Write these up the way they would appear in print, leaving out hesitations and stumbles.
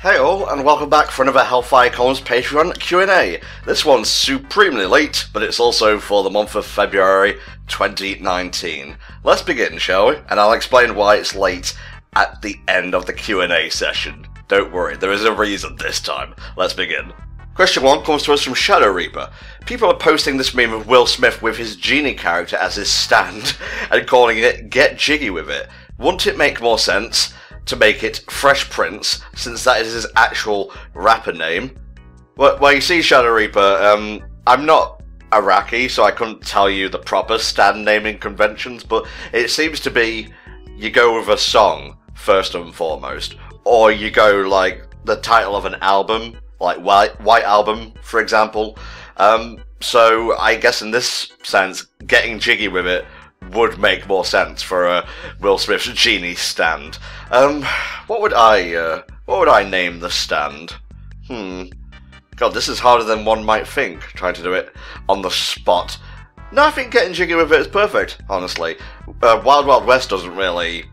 Hey all, and welcome back for another HellfireComms Patreon Q&A. This one's supremely late, but it's also for the month of February 2019. Let's begin, shall we? And I'll explain why it's late at the end of the Q&A session. Don't worry, there is a reason this time. Let's begin. Question 1 comes to us from Shadow Reaper. People are posting this meme of Will Smith with his genie character as his stand, and calling it Get Jiggy With It. Wouldn't it make more sense to make it Fresh Prince, since that is his actual rapper name? Well, you see, Shadow Reaper, I'm not Iraqi, so I couldn't tell you the proper stand naming conventions, but it seems to be you go with a song, first and foremost, or you go, like, the title of an album, like White Album, for example. So I guess in this sense, Getting Jiggy With It would make more sense for Will Smith's genie stand. What would I name the stand? God, this is harder than one might think, trying to do it on the spot. No, I think Getting Jiggy With It is perfect, honestly. Wild Wild West doesn't really,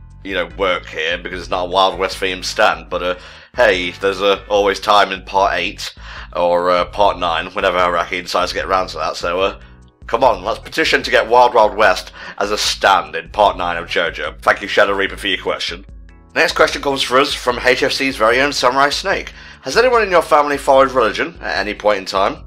work here, because it's not a Wild West themed stand, but, hey, there's always time in Part 8, or Part 9, whenever Iraqi decides to get around to that, so, come on, let's petition to get Wild Wild West as a stand in Part 9 of JoJo. Thank you, Shadow Reaper, for your question. Next question comes for us from HFC's very own Samurai Snake. Has anyone in your family followed religion at any point in time?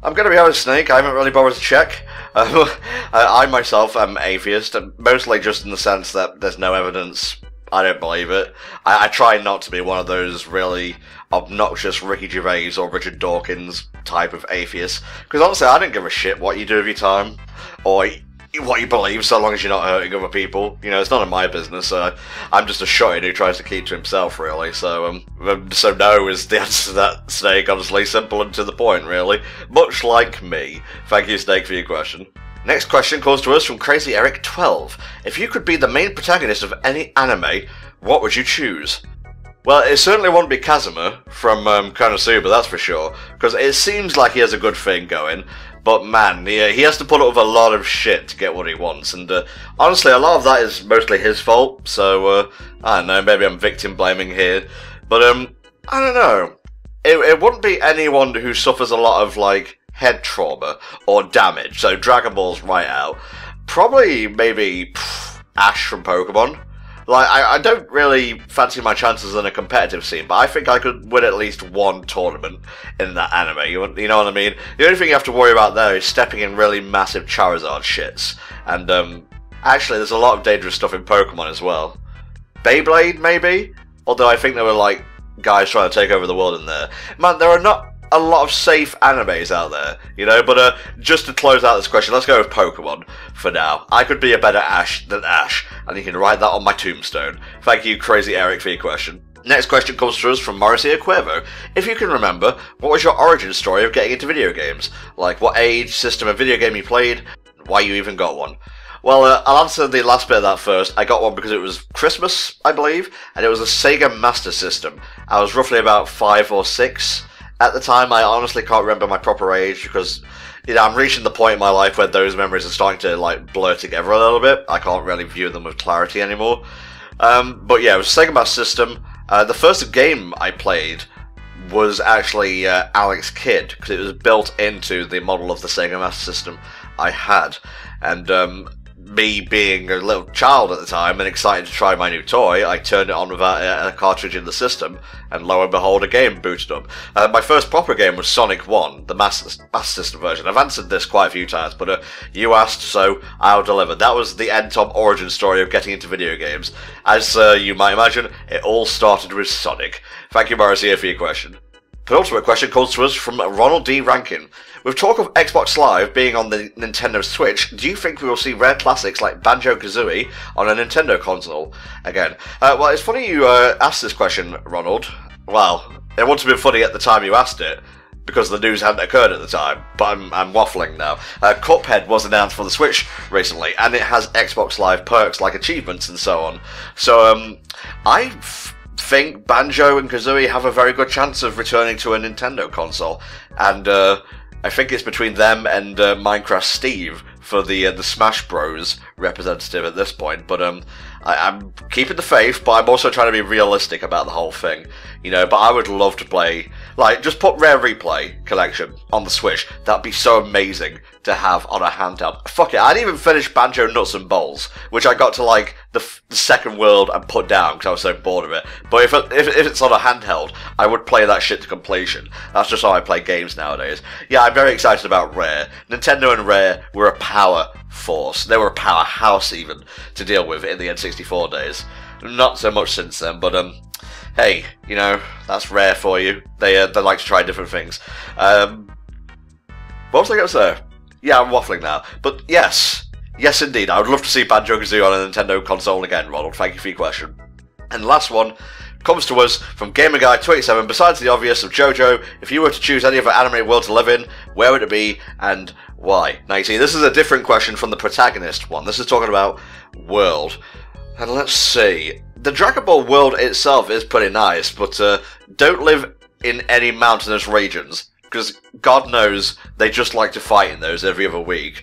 I'm going to be honest, Snake, I haven't really bothered to check. I myself am atheist, mostly just in the sense that there's no evidence. I don't believe it. I try not to be one of those really obnoxious Ricky Gervais or Richard Dawkins type of atheists, because honestly I don't give a shit what you do with your time, or what you believe, so long as you're not hurting other people. It's none of my business. I'm just a shotty who tries to keep to himself, really. So no is the answer to that, Snake. Honestly, simple and to the point, really. Much like me. Thank you, Snake, for your question. Next question comes to us from Crazy Eric 12. If you could be the main protagonist of any anime, what would you choose? Well, it certainly wouldn't be Kazuma from Konosuba, that's for sure, because it seems like he has a good thing going, but man, he has to put up with a lot of shit to get what he wants, and honestly, a lot of that is mostly his fault, so, I don't know, maybe I'm victim blaming here, but, I don't know. It wouldn't be anyone who suffers a lot of, like, head trauma or damage, so Dragon Ball's right out. Probably, maybe, Ash from Pokemon. Like, I don't really fancy my chances in a competitive scene, but I think I could win at least one tournament in that anime, you know what I mean? The only thing you have to worry about there is stepping in really massive Charizard shits, and, actually there's a lot of dangerous stuff in Pokemon as well. Beyblade, maybe? Although I think there were, like, guys trying to take over the world in there. Man, there are not a lot of safe animes out there, but just to close out this question, let's go with Pokemon for now. I could be a better Ash than Ash, and you can write that on my tombstone. Thank you, Crazy Eric, for your question. Next question comes to us from Morrissey Cuervo. If you can remember, what was your origin story of getting into video games? Like, what age, system of video game you played, why you even got one? Well, I'll answer the last bit of that first. I got one because it was Christmas, I believe, and it was a Sega Master System. I was roughly about 5 or 6. At the time, I honestly can't remember my proper age because, I'm reaching the point in my life where those memories are starting to, like, blur together a little bit. I can't really view them with clarity anymore. But yeah, it was Sega Master System. The first game I played was actually Alex Kidd, because it was built into the model of the Sega Master System I had. And, me being a little child at the time and excited to try my new toy, I turned it on without a cartridge in the system, and lo and behold, a game booted up. My first proper game was Sonic 1, the Master System version. I've answered this quite a few times, but you asked, so I'll deliver. That was the NTom origin story of getting into video games. As you might imagine, it all started with Sonic. Thank you, Morrissey, for your question. Penultimate question comes to us from Ronald D. Rankin. With talk of Xbox Live being on the Nintendo Switch, do you think we will see rare classics like Banjo-Kazooie on a Nintendo console again? Well, it's funny you asked this question, Ronald. Well, it wouldn't have been funny at the time you asked it, because the news hadn't occurred at the time, but I'm waffling now. Cuphead was announced for the Switch recently, and it has Xbox Live perks like achievements and so on. So, I think Banjo and Kazooie have a very good chance of returning to a Nintendo console, and I think it's between them and Minecraft Steve for the Smash Bros representative at this point, but I'm keeping the faith, but I'm also trying to be realistic about the whole thing, you know. But I would love to play, like, just put Rare Replay Collection on the Switch. That'd be so amazing to have on a handheld. Fuck it, I'd even finish Banjo Nuts and Bolts, which I got to like the second world and put down because I was so bored of it. But if it's on a handheld, I would play that shit to completion. That's just how I play games nowadays. Yeah, I'm very excited about Rare. Nintendo and Rare were a power force. They were a powerhouse even to deal with in the N64 days. Not so much since then, but hey, you know, that's Rare for you. They like to try different things. What was I going to say? Yeah, I'm waffling now. But yes indeed, I would love to see Banjo-Kazooie on a Nintendo console again, Ronald. Thank you for your question. And the last one comes to us from GamerGuy27. Besides the obvious of JoJo, if you were to choose any other animated world to live in, where would it be and why? Now you see, this is a different question from the protagonist one. This is talking about world. And let's see. The Dragon Ball world itself is pretty nice, but don't live in any mountainous regions, because God knows they just like to fight in those every other week.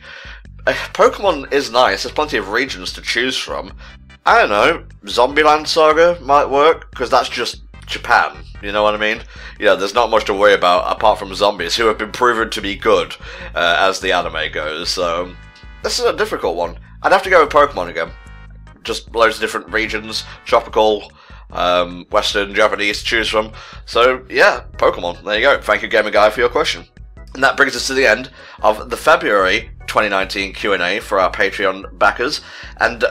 Pokemon is nice. There's plenty of regions to choose from. I don't know, Zombieland Saga might work, because that's just Japan, you know what I mean? Yeah, there's not much to worry about apart from zombies, who have been proven to be good as the anime goes, so this is a difficult one. I'd have to go with Pokemon again. Just loads of different regions, tropical, Western, Japanese to choose from. So yeah, Pokemon, there you go. Thank you, Gamer Guy, for your question. And that brings us to the end of the February 2019 Q&A for our Patreon backers. And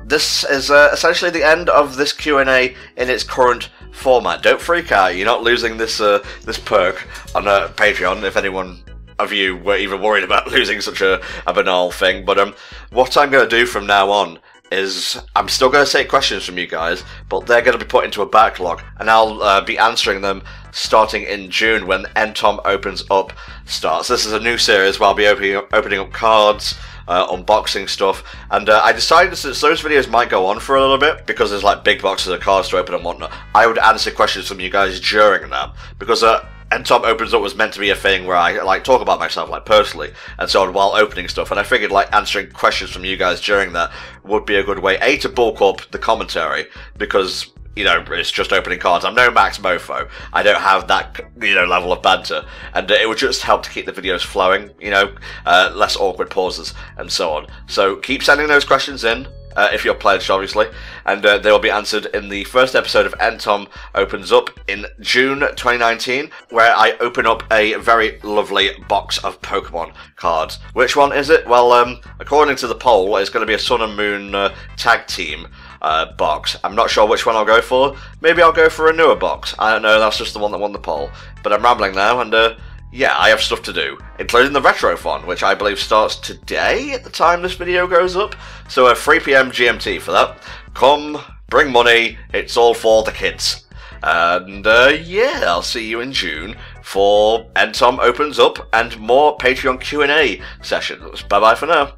this is essentially the end of this Q&A in its current format. Don't freak out, you're not losing this this perk on Patreon, if anyone of you were even worried about losing such a banal thing. But what I'm going to do from now on is I'm still going to take questions from you guys, but they're going to be put into a backlog, and I'll be answering them starting in June when NTom Opens Up starts. This is a new series where I'll be opening up cards, unboxing stuff, and I decided, since those videos might go on for a little bit, because there's like big boxes of cards to open and whatnot, I would answer questions from you guys during that, because NTom Opens Up was meant to be a thing where I like talk about myself like personally and so on while opening stuff, and I figured like answering questions from you guys during that would be a good way to bulk up the commentary, because you know, it's just opening cards. I'm no Max Mofo. I don't have that, you know, level of banter, and it would just help to keep the videos flowing, you know, less awkward pauses and so on. So keep sending those questions in. If you're pledged, obviously, and they will be answered in the first episode of NTom Opens Up in June 2019, where I open up a very lovely box of Pokemon cards. Which one is it? Well, according to the poll, it's going to be a Sun and Moon tag team box. I'm not sure which one I'll go for. Maybe I'll go for a newer box. I don't know, that's just the one that won the poll. But I'm rambling now, and yeah, I have stuff to do, including the Retrothon, which I believe starts today at the time this video goes up. So 3 PM GMT for that. Come, bring money, it's all for the kids. And yeah, I'll see you in June for NTom Opens Up and more Patreon Q&A sessions. Bye bye for now.